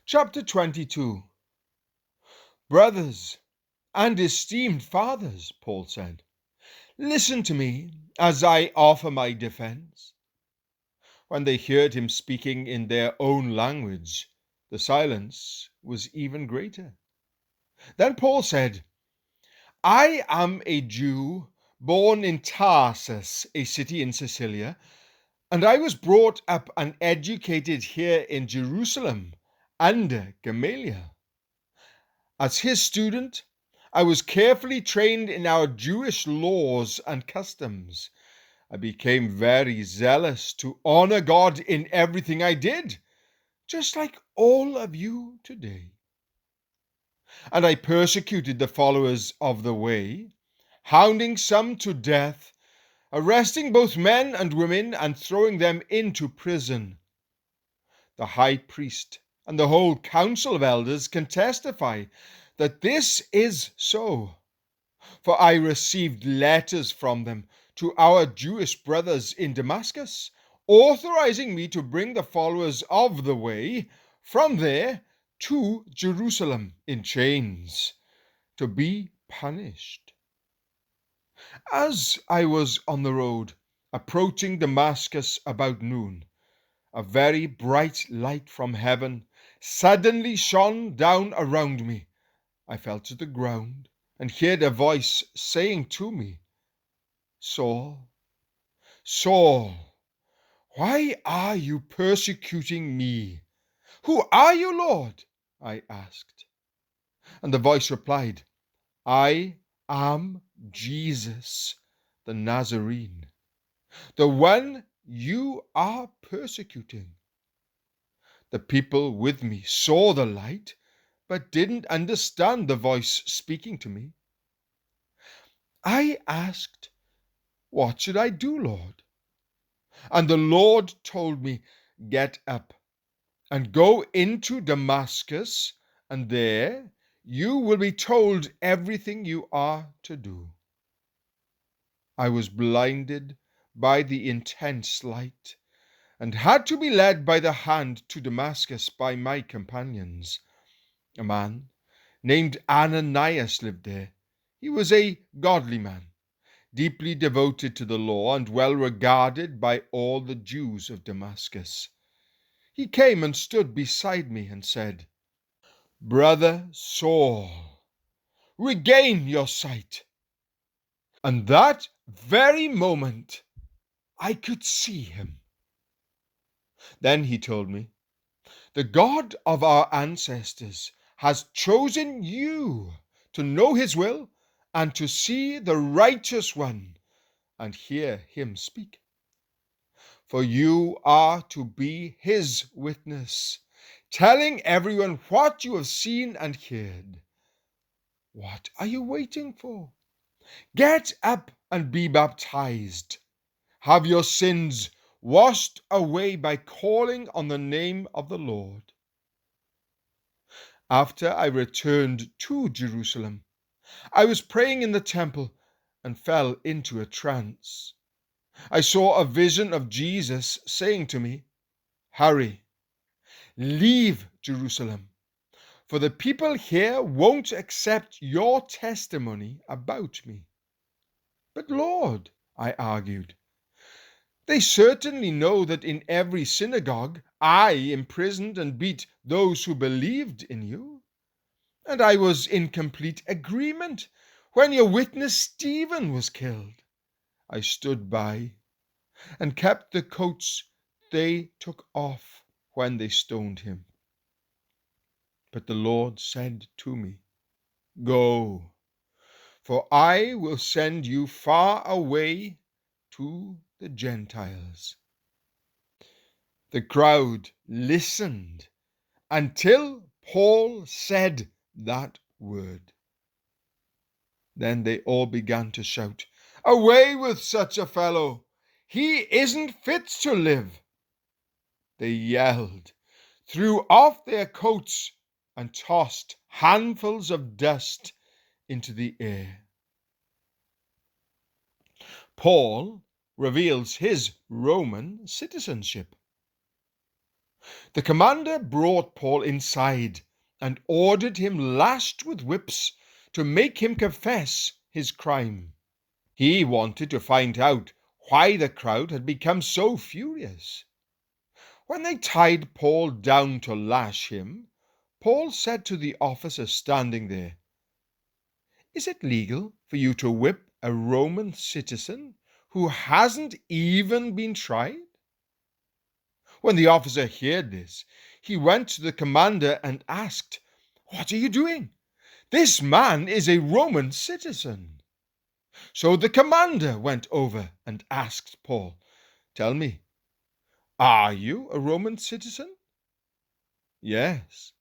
Chapter 22. Brothers and esteemed fathers, Paul said, listen to me as I offer my defense. When they heard him speaking in their own language, the silence was even greater. Then Paul said, I am a Jew born in Tarsus, a city in Sicilia, and I was brought up and educated here in Jerusalem under Gamaliel. As his student, I was carefully trained in our Jewish laws and customs. I became very zealous to honor God in everything I did, just like all of you today. And I persecuted the followers of the way, hounding some to death, arresting both men and women and throwing them into prison. The high priest and the whole council of elders can testify that this is so. For I received letters from them to our Jewish brothers in Damascus, authorizing me to bring the followers of the way from there to Jerusalem in chains, to be punished. As I was on the road, approaching Damascus about noon, a very bright light from heaven suddenly shone down around me. I fell to the ground and heard a voice saying to me, Saul, Saul, why are you persecuting me? Who are you, Lord? I asked. And the voice replied, I am Jesus, the Nazarene, the one you are persecuting. The people with me saw the light, but didn't understand the voice speaking to me. I asked, What should I do, Lord? And the Lord told me, Get up and go into Damascus, and there you will be told everything you are to do. I was blinded by the intense light and had to be led by the hand to Damascus by my companions. A man named Ananias lived there. He was a godly man, deeply devoted to the law and well regarded by all the Jews of Damascus. He came and stood beside me and said, Brother Saul, regain your sight. And that very moment I could see him. Then he told me, The God of our ancestors has chosen you to know his will and to see the righteous one and hear him speak. For you are to be his witness, telling everyone what you have seen and heard. What are you waiting for? Get up and be baptized. Have your sins washed away by calling on the name of the Lord. After I returned to Jerusalem, I was praying in the temple and fell into a trance. I saw a vision of Jesus saying to me, Hurry, leave Jerusalem, for the people here won't accept your testimony about me. But Lord, I argued, they certainly know that in every synagogue I imprisoned and beat those who believed in you. And I was in complete agreement when your witness Stephen was killed. I stood by and kept the coats they took off when they stoned him. But the Lord said to me, Go, for I will send you far away to the Gentiles. The crowd listened until Paul said that word. Then they all began to shout, Away with such a fellow! He isn't fit to live! They yelled, threw off their coats, and tossed handfuls of dust into the air. Paul reveals his Roman citizenship. The commander brought Paul inside and ordered him lashed with whips to make him confess his crime. He wanted to find out why the crowd had become so furious. When they tied Paul down to lash him, Paul said to the officer standing there, "Is it legal for you to whip a Roman citizen who hasn't even been tried?" When the officer heard this, he went to the commander and asked, "What are you doing? This man is a Roman citizen." So the commander went over and asked Paul, "Tell me, are you a Roman citizen?" "Yes,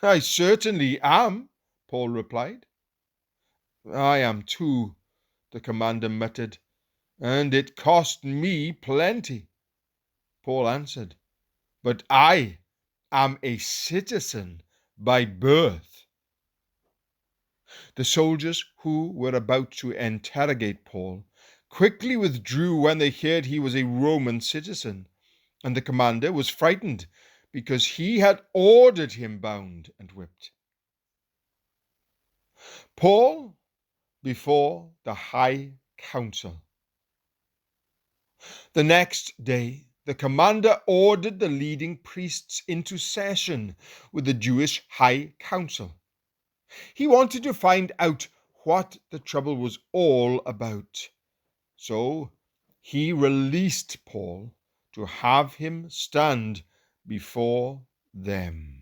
I certainly am," Paul replied. "I am too," the commander muttered, "and it cost me plenty." Paul answered, "But I am a citizen by birth." The soldiers who were about to interrogate Paul quickly withdrew when they heard he was a Roman citizen, and the commander was frightened because he had ordered him bound and whipped. Paul before the High Council. The next day, the commander ordered the leading priests into session with the Jewish High Council. He wanted to find out what the trouble was all about. So he released Paul to have him stand before them.